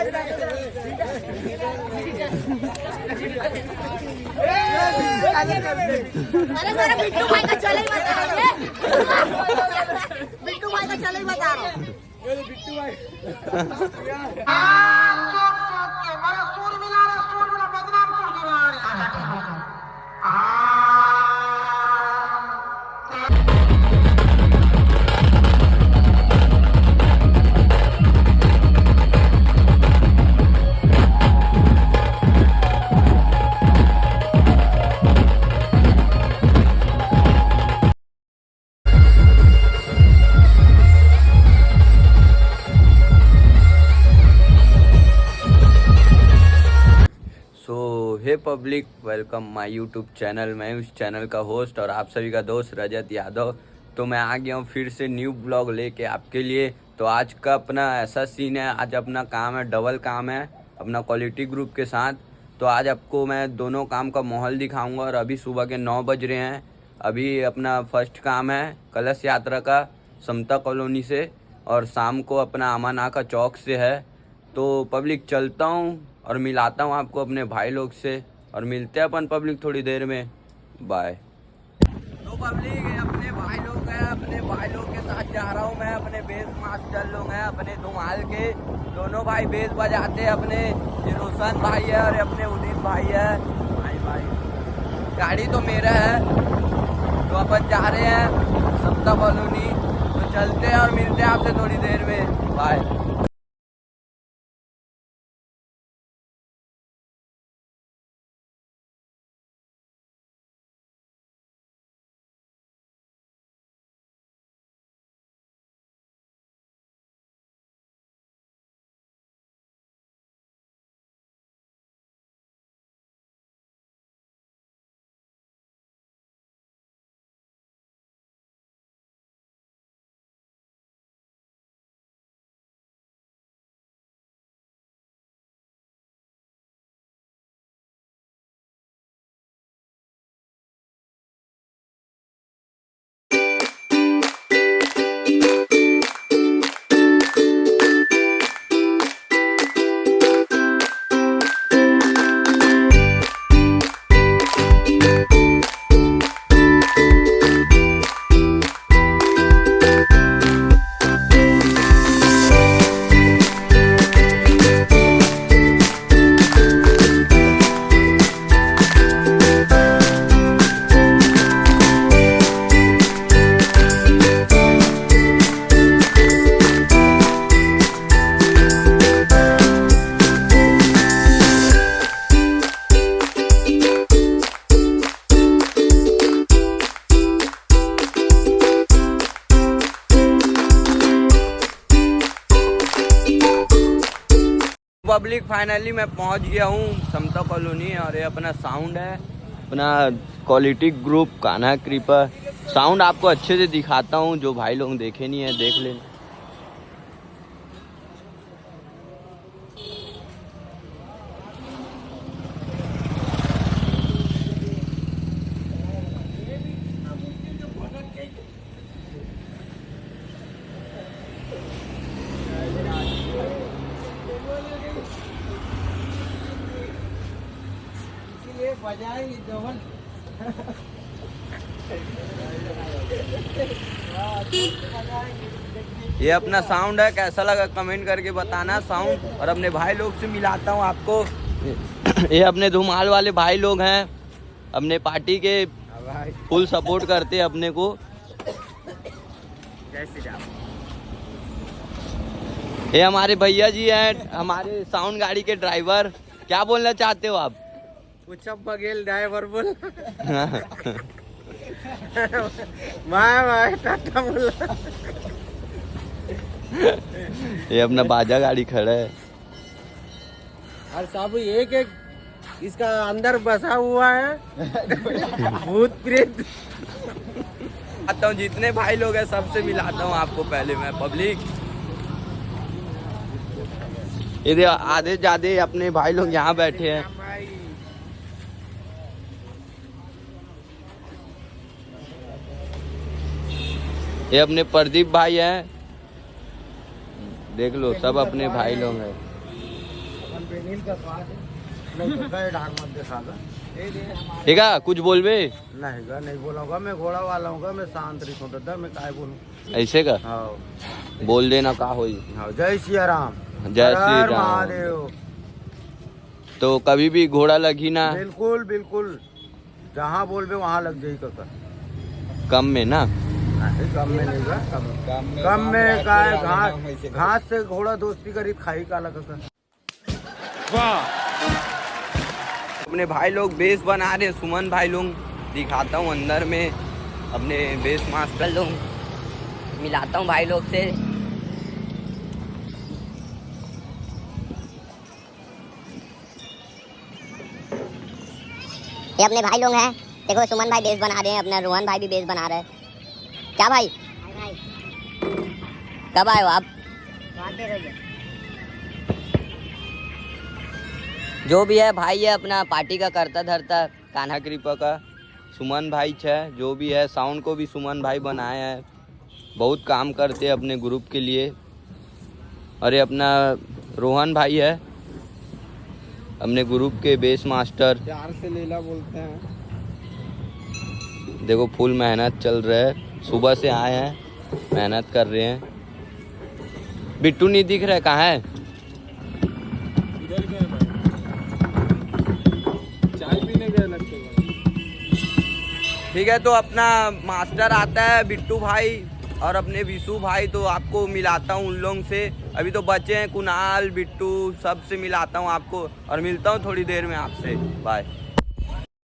मेरा बिट्टू भाई का चले ही बता रहा हूँ, बिट्टू भाई का चले ही बता रहा हूँ। बिट्टू भाई hey public, welcome my YouTube channel. मैं उस चैनल का होस्ट और आप सभी का दोस्त रजत यादव। तो मैं आ गया हूँ फिर से न्यू ब्लॉग लेके आपके लिए। तो आज का अपना ऐसा सीन है, आज अपना काम है, डबल काम है अपना क्वालिटी ग्रुप के साथ। तो आज आपको मैं दोनों काम का माहौल दिखाऊंगा। और अभी सुबह के 9 बज रहे हैं। अभी अपना फर्स्ट काम है कलश यात्रा का समता कॉलोनी से, और शाम को अपना अमाना का चौक से है। तो पब्लिक चलता हूँ और मिलाता हूँ आपको अपने भाई लोग से, और मिलते हैं अपन पब्लिक थोड़ी देर में। बाय। तो पब्लिक अपने भाई लोग हैं, अपने भाई लोग के साथ जा रहा हूँ मैं। अपने बेस मास्टर लोग हैं, अपने धुमाल के दोनों भाई बेस बजाते हैं। अपने रोशन भाई है और अपने उदित भाई है। भाई गाड़ी तो मेरा है। तो अपन जा रहे हैं समता कॉलोनी। तो चलते हैं और मिलते हैं आपसे थोड़ी देर में। बाय। पब्लिक फाइनली मैं पहुंच गया हूं समता कॉलोनी। और ये अपना साउंड है, अपना क्वालिटी ग्रुप कान्हा कृपा। साउंड आपको अच्छे से दिखाता हूं, जो भाई लोग देखे नहीं है देख लें। ये अपना साउंड है, कैसा लगा कमेंट करके बताना साउंड। और अपने भाई लोग से मिलाता हूँ आपको। ये अपने धुमाल वाले भाई लोग हैं, अपने पार्टी के फुल सपोर्ट करते हैं अपने को। ये हमारे भैया जी हैं, हमारे साउंड गाड़ी के ड्राइवर। क्या बोलना चाहते हो आप? कुछ बघेल ड्राइवर बोल। मैं टाटा बोला। ये अपना बाजा गाड़ी खड़ा है। और सब एक एक इसका अंदर बसा हुआ है भूत प्रेत। आता हूँ जितने भाई लोग हैं सबसे मिलाता हूँ आपको पहले मैं पब्लिक। ये आधे ज्यादा अपने भाई लोग यहाँ बैठे हैं। ये अपने प्रदीप भाई हैं, देख लो सब अपने भाई लोग हैं। बेनील का स्वाद है नहीं तो कहे ढाक मत दिखागा ठीक है कुछ बोलबे नहीं बोलूंगा मैं घोड़ा वाला हूँ मैं शांत रखूँ मैं काय बोलूँ ऐसे का हाँ बोल देना का होई हाँ जय सिया राम जय हर श्री हर राम। महादेव। तो कभी भी घोड़ा लगी ना बिल्कुल बिल्कुल जहाँ बोलबे वहाँ लग जाई का कम में ना नहीं कम में नहीं गा कम में का है घास से घोड़ा दोस्ती करी खाई काला का अपने भाई लोग बेस बना रहे हैं, सुमन भाई लोग दिखाता हूँ अंदर में अपने बेस मास्टर लोग मिलाता हूँ भाई लोग से। ये अपने भाई लोग हैं, देखो सुमन भाई बेस बना रहे हैं, अपना रोहन भाई भी बेस बना रहे हैं। क्या भाई कब आए हो आप? जो भी है भाई है अपना पार्टी का करता धरता कान्हा कृपा का सुमन भाई है जो भी है, साउंड को भी सुमन भाई बनाए हैं, बहुत काम करते हैं अपने ग्रुप के लिए। और ये अपना रोहन भाई है अपने ग्रुप के बेस मास्टर, प्यार से लीला बोलते हैं। देखो फुल मेहनत चल रहा है, सुबह से आए हैं मेहनत कर रहे हैं। बिट्टू नहीं दिख रहा है, कहाँ है? चाय पीने गए लगते हैं। ठीक है तो अपना मास्टर आता है बिट्टू भाई और अपने विशु भाई, तो आपको मिलाता हूँ उन लोगों से। अभी तो बच्चे हैं कुणाल बिट्टू, सबसे मिलाता हूँ आपको और मिलता हूँ थोड़ी देर में आपसे। Bye.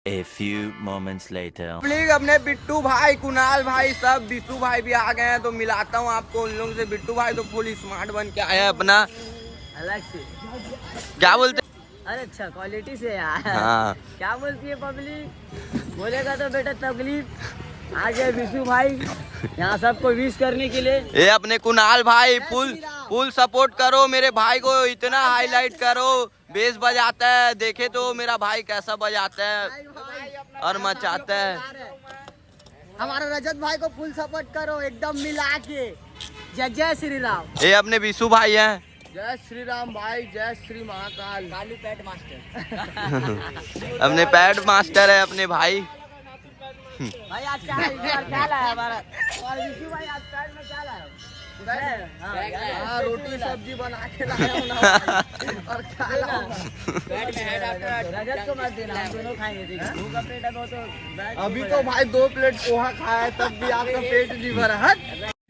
A few moments later. Please अपने बिट्टू भाई कुणाल भाई सब विशु भाई भी आ गए हैं तो मिलाता हूँ आपको उन लोगों से। बिट्टू भाई तो फुल स्मार्ट बन के आया है अपना, अलग से। क्या बोलते? अरे अच्छा क्वालिटी से यार। हाँ क्या बोलती है पब्लिक, बोलेगा तो बेटा तकलीफ। आ गए विशु भाई यहाँ सबको विश करने के लिए। ये अपने कुणाल भाई फुल सपोर्ट करो मेरे भाई को, इतना हाईलाइट करो, बेस बजाता है, देखे तो मेरा भाई कैसा बजाता है और मचाता है। हमारा रजत भाई को फुल सपोर्ट करो एकदम मिला के। जय जय श्री राम। ये अपने विशु भाई हैं, जय श्री राम भाई, जय श्री महाकाल। Kalu pad master. अपने पैड मास्टर है अपने भाई। भाई आज क्या लाया हमारा और विशु भाई आज पैट में क्या लाया? हाँ रोटी सब्जी बना के लाया हूँ ना भाई। और खा बैट में हेड आफ्टर रजत को मत देना, हम दोनों खाएंगे ठीक है। भूख का पेट है तो बैट अभी तो भाई 2 प्लेट पोहा खाया है तब भी आपका पेट नहीं भरा है।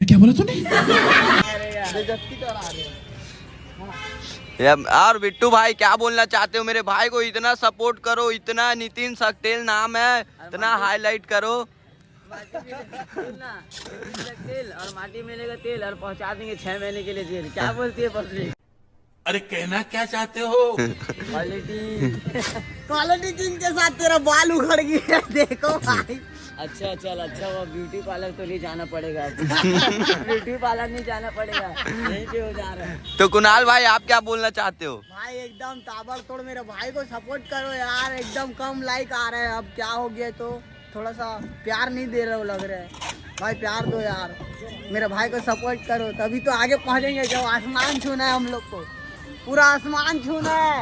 क्या बोला तूने? बेइज्जती करा रहे हैं। और बिट्टू भाई क्या बोलना चाहते हो? मेरे भाई को इतना सपोर्ट करो, इतना नितिन सक्सेल नाम है, इतना हाईलाइट करो। तेल और माटी मिलेगा तेल और पहुंचा देंगे 6 महीने के लिए जेल। क्या बोलती है पब्लिक? अरे कहना क्या चाहते हो? क्वालिटी किंग के साथ तेरा बाल उखड़ गया देखो भाई। अच्छा चल अच्छा वो ब्यूटी पार्लर तो नहीं जाना पड़ेगा। ब्यूटी पार्लर नहीं जाना पड़ेगा, यहीं पे हो जा रहा है। तो कुणाल भाई आप क्या बोलना चाहते हो? भाई एकदम ताबड़तोड़ मेरे भाई को सपोर्ट करो यार, एकदम कम लाइक आ रहे हैं। अब क्या हो गया तो थोड़ा सा प्यार नहीं दे रहे हो लग रहा है। भाई प्यार दो यार, मेरे भाई को सपोर्ट करो तभी तो आगे पहुंचेंगे। जब आसमान छूना है हम लोग को, पूरा आसमान छूना है,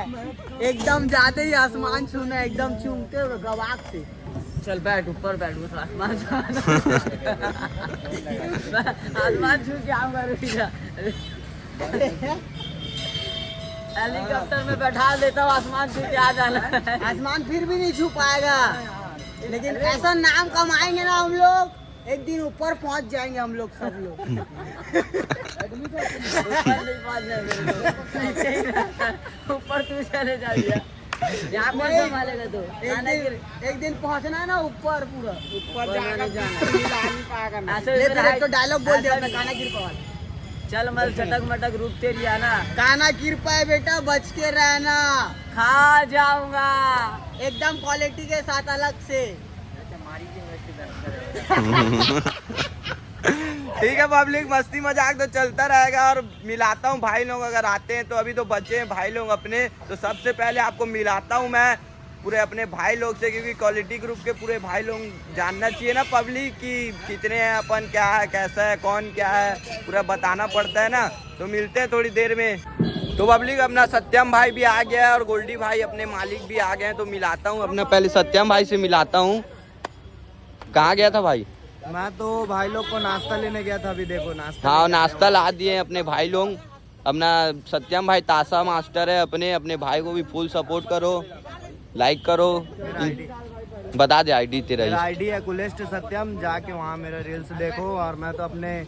एकदम जाते ही आसमान छूना है, एकदम चूमते हुए गवाक से। चल बैठ ऊपर बैठ, बस आसमान आसमान छू के आऊंगा। हेलीकॉप्टर में बैठा देता हूँ, आसमान छू के आ जाना। आसमान फिर भी नहीं छू पाएगा, लेकिन ऐसा नाम कमाएंगे ना हम लोग, एक दिन ऊपर पहुंच जाएंगे हम लोग सब लोग। ऊपर तू चले जाइए, यहाँ पर संभालेगा तो। एक दिन पहुंचना है ना ऊपर, पूरा ऊपर जाना। ऐसे तो डायलॉग बोल दिया मैं, काना गिर पवाल चल मल चटक मटक रुकते रिया ना, काना गिर पाए बेटा बच के रहना, खा जाऊंगा एकदम क्वालिटी के साथ अलग से। ठीक है पब्लिक, मस्ती मजाक तो चलता रहेगा और मिलाता हूँ भाई लोग अगर आते हैं तो। अभी तो बच्चे हैं भाई लोग अपने, तो सबसे पहले आपको मिलाता हूँ मैं पूरे अपने भाई लोग से, क्योंकि क्वालिटी ग्रुप के पूरे भाई लोग जानना चाहिए ना पब्लिक कि कितने हैं अपन, क्या है कैसा है कौन क्या है, पूरा बताना पड़ता है ना। तो मिलते हैं थोड़ी देर में। तो पब्लिक अपना सत्यम भाई भी आ गया है और गोल्डी भाई अपने मालिक भी आ गए हैं, तो मिलाता हूँ अपना, पहले सत्यम भाई से मिलाता हूँ। कहाँ गया था भाई? मैं तो भाई लोग को नाश्ता लेने गया था, अभी देखो नाश्ता। हाँ नाश्ता ला दिए अपने भाई लोग। अपना सत्यम भाई ताशा मास्टर है अपने भाई को भी फुल सपोर्ट करो, लाइक करो। बता दे आईडी तेरा। मेरा आईडी है कुलेस्ट सत्यम, जाके वहाँ मेरा रील्स देखो। और मैं तो अपने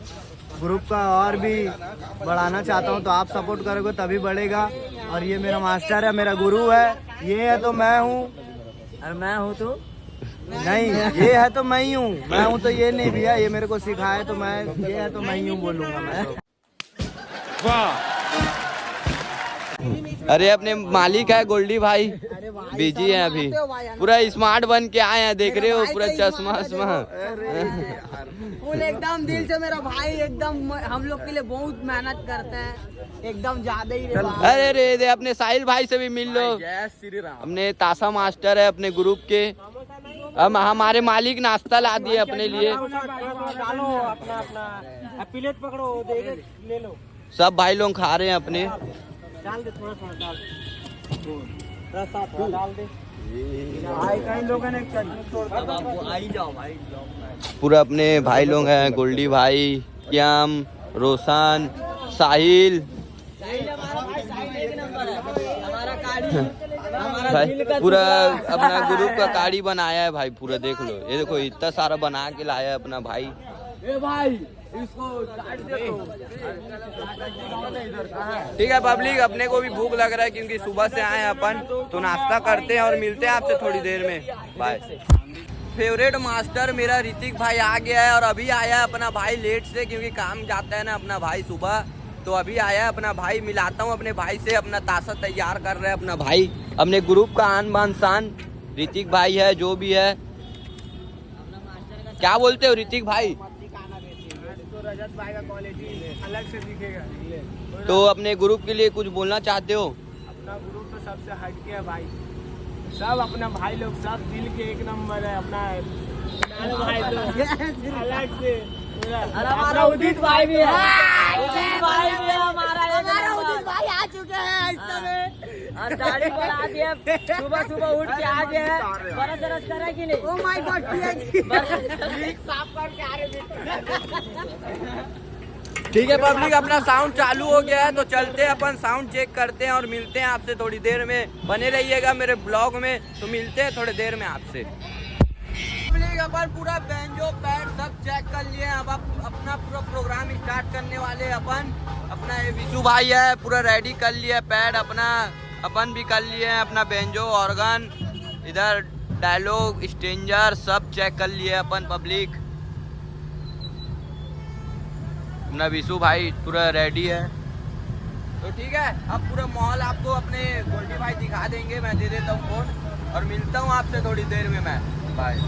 ग्रुप का और भी बढ़ाना चाहता हूँ, तो आप सपोर्ट करोगे तभी बढ़ेगा। और ये मेरा मास्टर है, मेरा गुरु है। ये है तो मैं हूँ, और मैं हूँ तो नहीं, ये है तो मैं ही हूँ, मैं हूँ तो ये नहीं भैया। ये मेरे को सिखाए तो मैं, ये है तो मैं ही हूँ बोलूँगा मैं तो। अरे अपने मालिक है गोल्डी भाई, बिजी है अभी, पूरा स्मार्ट बन के आए हैं, देख रहे हो पूरा चश्मा वश्मा। फुल एकदम दिल से मेरा भाई एकदम हम लोग के लिए बहुत मेहनत करते हैं, एकदम ज्यादा ही रे भाई। अरे रे दे अपने साहिल भाई से भी मिल लो, अपने ताशा मास्टर है अपने ग्रुप के। हम हमारे मालिक नाश्ता ला दिए अपने लिए। प्लेट पकड़ो, ले लो। सब भाई लोग खा रहे हैं अपने। डाल दे थोड़ा डाल, डाल दे भाई। कई लोगों ने पूरा अपने भाई लोग हैं, गोल्डी भाई, क्याम, रोशन, साहिल भाई, पूरा अपना ग्रुप का कार्ड बनाया है भाई पूरा। देख लो, ये देखो इतना सारा बना के लाया है अपना भाई। ठीक है पब्लिक, अपने को भी भूख लग रहा है क्योंकि सुबह से आए हैं अपन, तो नाश्ता करते हैं और मिलते हैं आपसे थोड़ी देर में। बाय। फेवरेट मास्टर मेरा ऋतिक भाई आ गया है, और अभी आया है अपना भाई लेट से, क्योंकि काम जाता है ना अपना भाई सुबह, तो अभी आया है अपना भाई। मिलाता हूँ अपने भाई से, अपना ताशा तैयार कर रहा है अपना भाई, अपने ग्रुप का आन बान शान ऋतिक भाई है, जो भी है। क्या बोलते हो ऋतिक भाई? रजत भाई का क्वालिटी अलग से दिखेगा। तो अपने ग्रुप के लिए कुछ बोलना चाहते हो? अपना ग्रुप तो सबसे हटके है भाई, सब अपना भाई लोग सब दिल के एक नंबर है। अपना भाई तो अलग से हमारा उदित भाई भी है, उदित भाई भी है हमारा उदित भाई आ चुके हैं इस समय, और दाढ़ी बढ़ा दिया, सुबह सुबह उठ के आ गए हैं। बरस बरस करा कि नहीं? ओह माय गॉड, साफ करके आ रहे। ठीक है पब्लिक, अपना साउंड चालू हो गया है, तो चलते हैं अपन साउंड चेक करते हैं और मिलते हैं आपसे थोड़ी देर में। बने रहिएगा मेरे ब्लॉग में, तो मिलते हैं थोड़ी देर में आपसे। अपन पूरा बैंजो पैड सब चेक कर लिए, अब अपना पूरा प्रोग्राम स्टार्ट करने वाले अपन। अपना ये विशु भाई है, पूरा रेडी कर लिया पैड अपना, अपन भी कर लिए हैं अपना बैंजो, ऑर्गन, इधर डायलॉग, स्ट्रेंजर सब चेक कर लिए अपन पब्लिक। अपना विशु भाई पूरा रेडी है, तो ठीक है। अब पूरा मॉल आपको अपने गोल्डी भाई दिखा देंगे, मैं दे देता हूँ फोन और मिलता हूँ आपसे थोड़ी देर में मैं। बाय।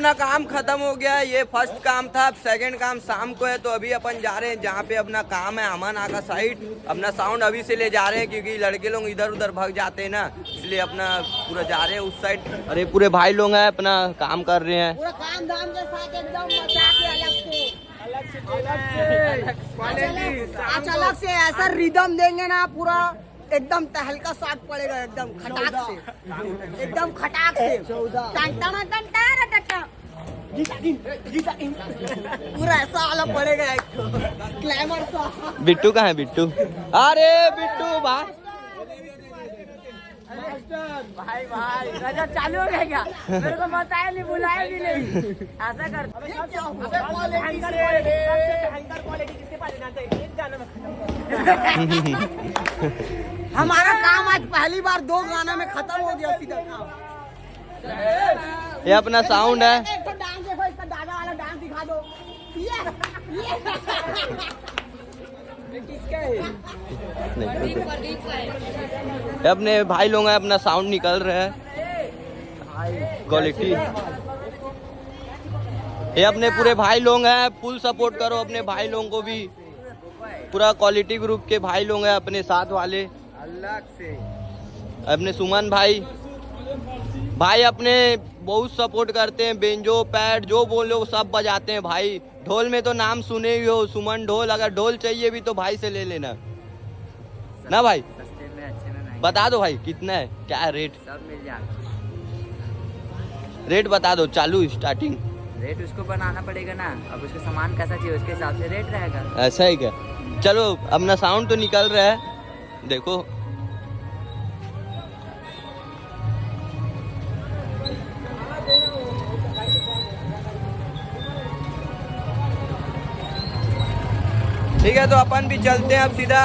अपना काम खत्म हो गया। ये फर्स्ट काम था, अब सेकंड काम शाम को है। तो अभी अपन जा रहे हैं जहाँ पे अपना काम है, अमन आका साइड। अपना साउंड अभी से ले जा रहे हैं क्योंकि लड़के लोग इधर उधर भाग जाते हैं ना, इसलिए अपना पूरा जा रहे हैं उस साइड। अरे पूरे भाई लोग हैं, अपना काम कर रहे हैं पूरा काम धाम के साथ एकदम मचा के अलग से ऐसा रिदम देंगे ना, पूरा एकदम तहलका साथ पड़ेगा, एकदम खटाक से, एकदम खटाक से। पूरा ऐसा वाला पड़ेगा एक क्लैमर सा। बिट्टू कहाँ है? बिट्टू, अरे बिट्टू भाई भाई रजत चालू हो गया क्या? मेरे को बताया नहीं, बुलाया भी नहीं। ऐसा कर हमारा काम आज पहली बार 2 गाना में खत्म हो गया सीधा। ये अपना साउंड है। एक तो डांस देखो, इसका दादा वाला डांस दिखा दो। ये ये अपने भाई लोग हैं, अपना साउंड निकल रहा है क्वालिटी। ये अपने पूरे भाई लोग हैं, फुल सपोर्ट करो अपने भाई लोगों को भी। पूरा क्वालिटी ग्रुप के भाई लोग हैं अपने साथ वाले अलग से। अपने सुमन भाई अपने बहुत सपोर्ट करते हैं, बेंजो पैड जो बोलो सब बजाते हैं भाई। ढोल में तो नाम सुने ही हो, सुमन ढोल। अगर ढोल चाहिए भी तो भाई से ले लेना ना भाई। सस्ते में अच्छे में नहीं, बता दो भाई कितना है, क्या है रेट? सब मिल जाए। रेट बता दो, चालू स्टार्टिंग। रेट उसको बनाना पड़ेगा ना, अब उसको सामान कैसा चाहिए उसके हिसाब से रेट रहेगा। ऐसा ही क्या? चलो अपना साउंड तो निकल रहा है, देखो। ठीक है, तो अपन भी चलते हैं अब सीधा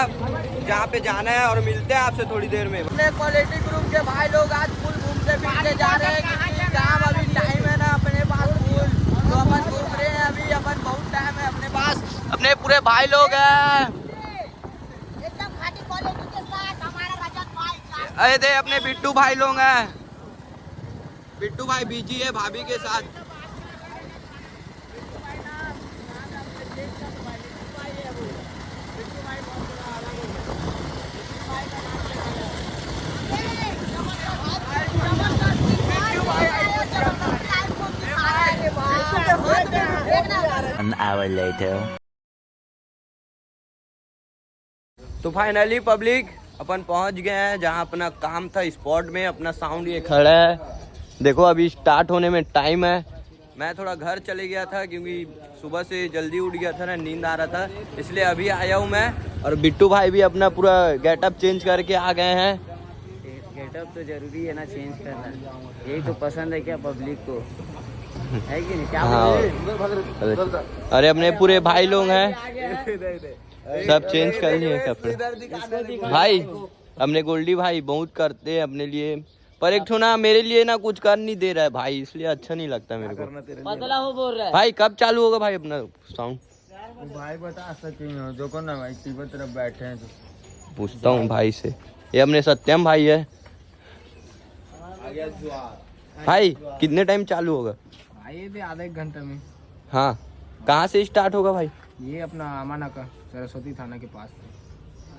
जहाँ पे जाना है और मिलते हैं आपसे थोड़ी देर में। अपने क्वालिटी ग्रुप के भाई लोग आज फुल घूमते फिरते जा रहे हैं क्योंकि काम अभी टाइम है ना अपने पास फुल, तो अपन घूम रहे हैं अभी। अपन बहुत टाइम है अपने पास। अपने पूरे भाई लोग हैं, एकदम खाटी क्वालिटी के साथ हमारा रजत भाई। अरे दे अपने बिट्टू भाई लोग हैं। बिट्टू भाई बिजी है भाभी के साथ। An hour later. तो फाइनली पब्लिक अपन पहुंच गए हैं जहां अपना काम था, स्पॉट में। अपना साउंड ये खड़ा है, देखो अभी स्टार्ट होने में टाइम है। मैं थोड़ा घर चले गया था क्योंकि सुबह से जल्दी उठ गया था ना, नींद आ रहा था, इसलिए अभी आया हूं मैं। और बिट्टू भाई भी अपना पूरा गेटअप चेंज करके आ गए हैं। गेटअप तो जरूरी है ना चेंज करना, यही तो पसंद है क्या पब्लिक को, है कि नहीं? क्या हाँ, अरे अपने पूरे भाई लोग हैं, सब चेंज कर लिए कपड़े। भाई अपने गोल्डी भाई बहुत करते हैं अपने लिए, पर एक ठो ना मेरे लिए ना कुछ कर नहीं दे रहा है भाई, इसलिए अच्छा नहीं लगता मेरे को। बदला हो बोल रहा है भाई कब चालू होगा भाई अपना साउंड? भाई बता सकते हो जो को ना भाई तीनों तरफ बैठे हैं तो पूछता हूँ भाई से। ये अपने सत्यम भाई है। भाई कितने टाइम चालू होगा? ये भी आधा 1 घंटा में। हाँ, कहाँ से स्टार्ट होगा भाई? ये अपना अमाना का सरस्वती थाना के पास।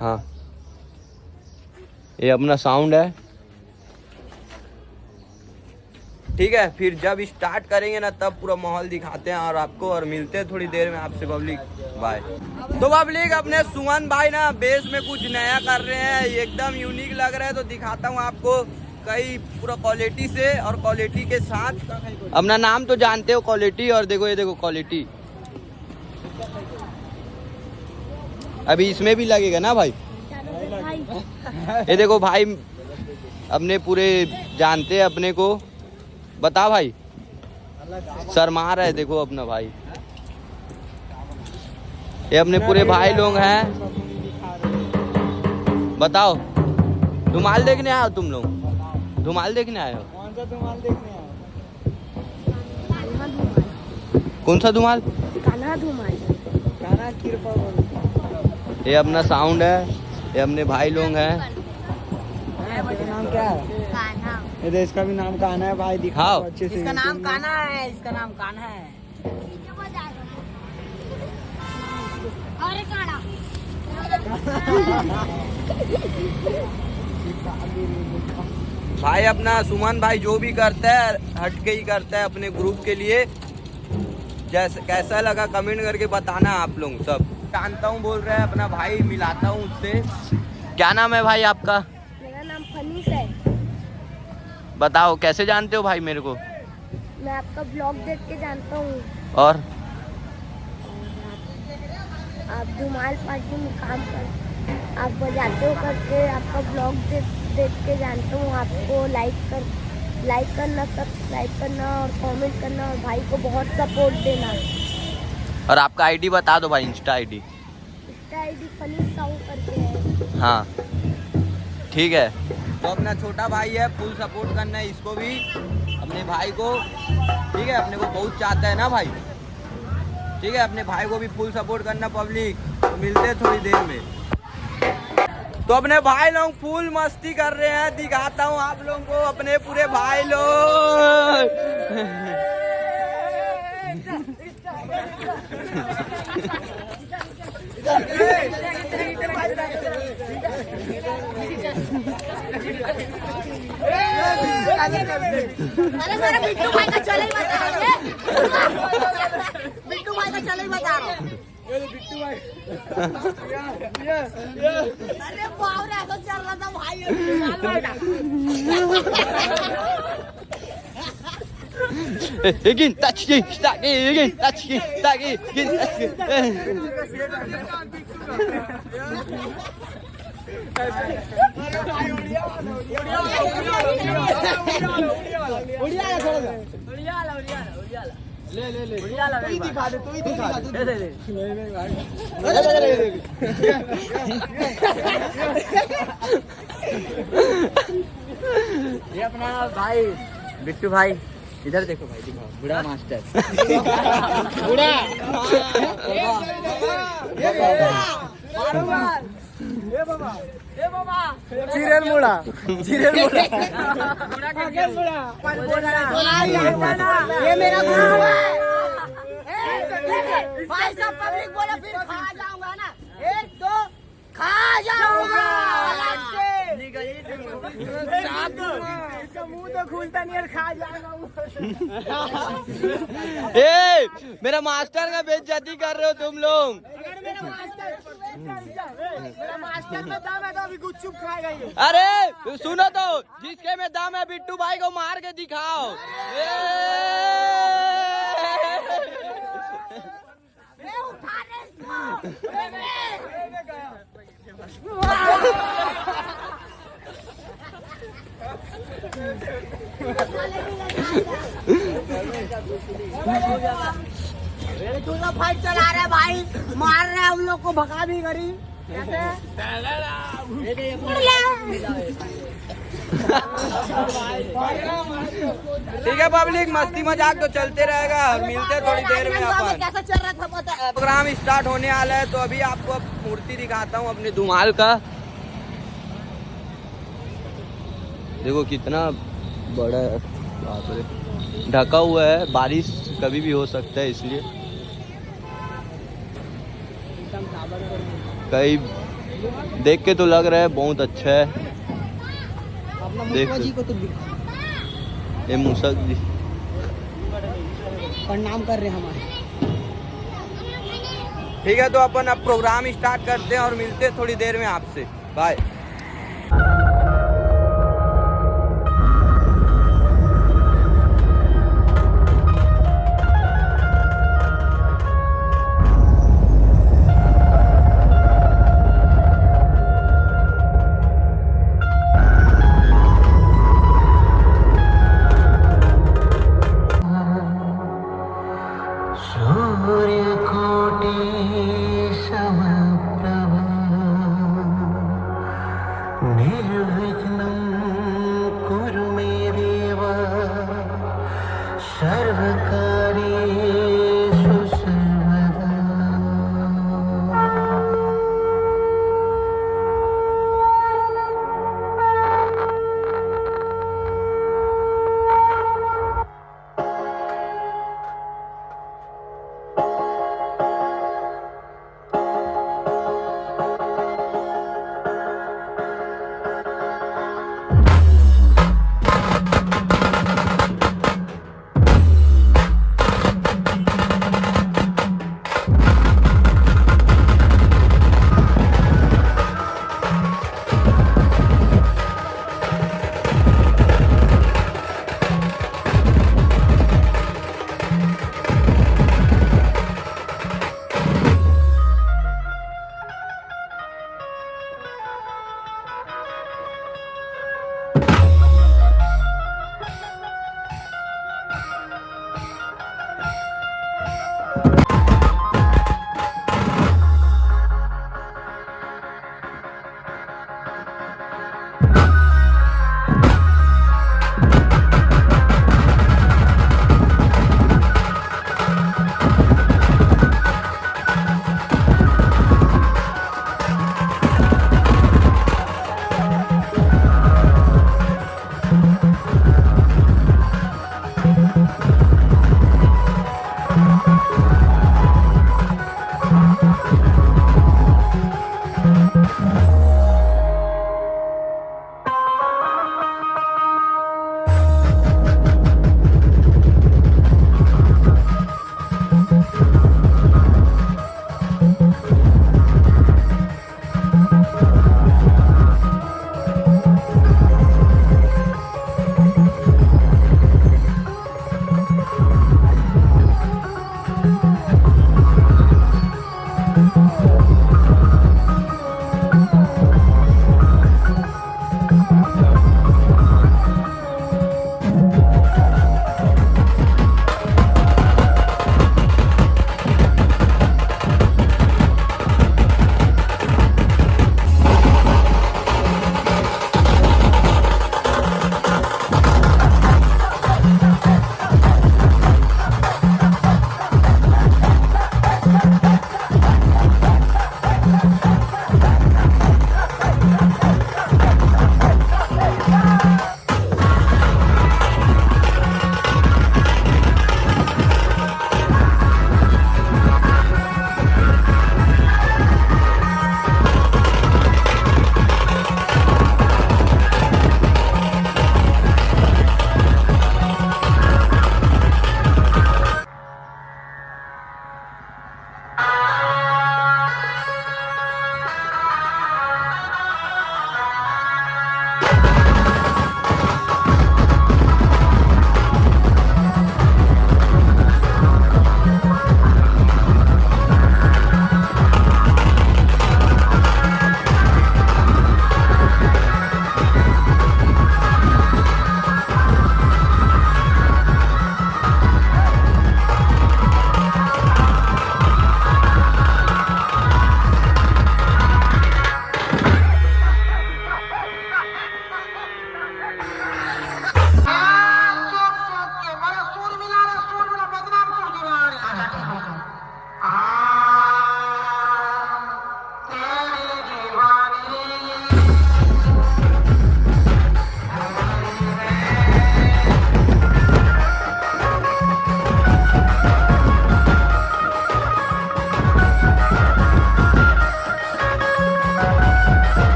हाँ, ये अपना साउंड है। ठीक है, फिर जब स्टार्ट करेंगे ना तब पूरा माहौल दिखाते हैं और आपको, और मिलते हैं थोड़ी देर में आपसे पब्लिक। बाय। तो पब्लिक अपने सुमन भाई ना बेस में कुछ नया कर रहे हैं, एकदम यूनिक लग रहा है, तो दिखाता हूँ आपको कई पूरा क्वालिटी से और क्वालिटी के साथ। अपना नाम तो जानते हो क्वालिटी, और देखो ये देखो क्वालिटी। अभी इसमें भी लगेगा ना भाई? ये देखो भाई अपने पूरे जानते हैं अपने को। बता भाई, शर्मा रहा है देखो अपना भाई। ये अपने पूरे भाई लोग हैं। बताओ, धुमाल देखने आए हो तुम लोग? धुमाल देखने आए हो? कौन सा धुमाल देखने आए? कौन सा धुमाल? कान्हा धुमाल। गाना कृपा बोल। ये अपना साउंड है, ये अपने भाई लोग हैं। तेरा नाम क्या है? ये तो इसका भी नाम कान्हा है भाई, दिखाओ अच्छे से। इसका नाम कान्हा है, इसका नाम कान्हा है। अरे कान्हा भाई अपना सुमन भाई जो भी करता है हटके ही करता है अपने ग्रुप के लिए। जैसे कैसा लगा कमेंट करके बताना आप लोग सब। जानता हूँ बोल रहे हैं अपना भाई, मिलाता हूँ उससे। क्या नाम है भाई आपका? मेरा नाम फनीस है। बताओ कैसे जानते हो भाई मेरे को? मैं आपका ब्लॉग देख के जानता हूँ। और आप धुमाल पार्टी में काम कर, आप बजाते हो करके आपका ब्लॉग देख के जानता हूँ। आपको लाइक करना, सब्सक्राइब करना और कमेंट करना और भाई को बहुत सपोर्ट देना। और आपका आईडी बता दो भाई, insta ID. Insta ID Phanish Sahu करके है। हाँ ठीक है। तो अपना छोटा भाई है, फुल सपोर्ट करना है इसको भी, अपने भाई को। ठीक है, अपने को बहुत चाहता है ना भाई। ठीक है, अपने भाई को भी फुल सपोर्ट करना पब्लिक। तो मिलते हैं थोड़ी देर में। तो अपने भाई लोग फुल मस्ती कर रहे हैं, दिखाता हूँ आप लोगों को अपने पूरे भाई लोग। अरे मेरा बिट्टू भाई का चले ही बता रहा हूँ। बिट्टू भाई का चले ही बता रहा हूँ। बिट्टू भाई अरे बाप रे, ऐसा चल रहा था भाई। Again, touch again, start again, touch again, start again, touch again. ये अपना भाई बिट्टू भाई, इधर देखो भाई, दिखाओ बुढ़ा मास्टर। सीरियल मुड़ा ये मेरा गुरु है। भाई साहब पब्लिक बोले फिर खा जाऊंगा ना। 1 2 खा जाऊंगा अलग से। इसका मुंह तो खुलता नहीं है, खा जाएगा। ए, मेरा मास्टर का बेइज्जती कर रहे हो तुम लोग। अगर मेरा मास्टर में दम है तो अभी गुपचुप खाएगा ये। अरे सुनो तो, जिसके में दम है बिट्टू भाई को मार के दिखाओ। दूसरा फाइट चला रहे भाई, मार रहे हम लोग को, भगा भी करी। ठीक है पब्लिक, मस्ती मजाक तो चलते रहेगा। मिलते थोड़ी देर में अपन। कैसा चल रहा था पता है? प्रोग्राम स्टार्ट होने वाला है, तो अभी आपको मूर्ति दिखाता हूँ अपने धुमाल का। देखो कितना बड़ा है, बाप रे। ढका हुआ है, बारिश कभी भी हो सकता है, इसलिए कहीं देख के तो लग रहा है बहुत अच्छा है। देख जी को तो ये मूसक जी प्रणाम कर रहे हैं हमारे। ठीक है, तो अपन अब प्रोग्राम स्टार्ट करते हैं और मिलते हैं थोड़ी देर में आपसे। बाय।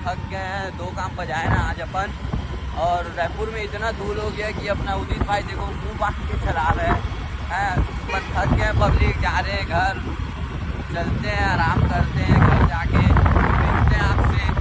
थक गए हैं, 2 काम बजाए ना आज अपन। और रायपुर में इतना धूल हो गया कि अपना उदित भाई देखो मुँह बांध के चला रहे हैं। अपन थक गए, पब्लिक जा रहे हैं घर, चलते हैं, आराम करते हैं, घर जाके मिलते हैं आपसे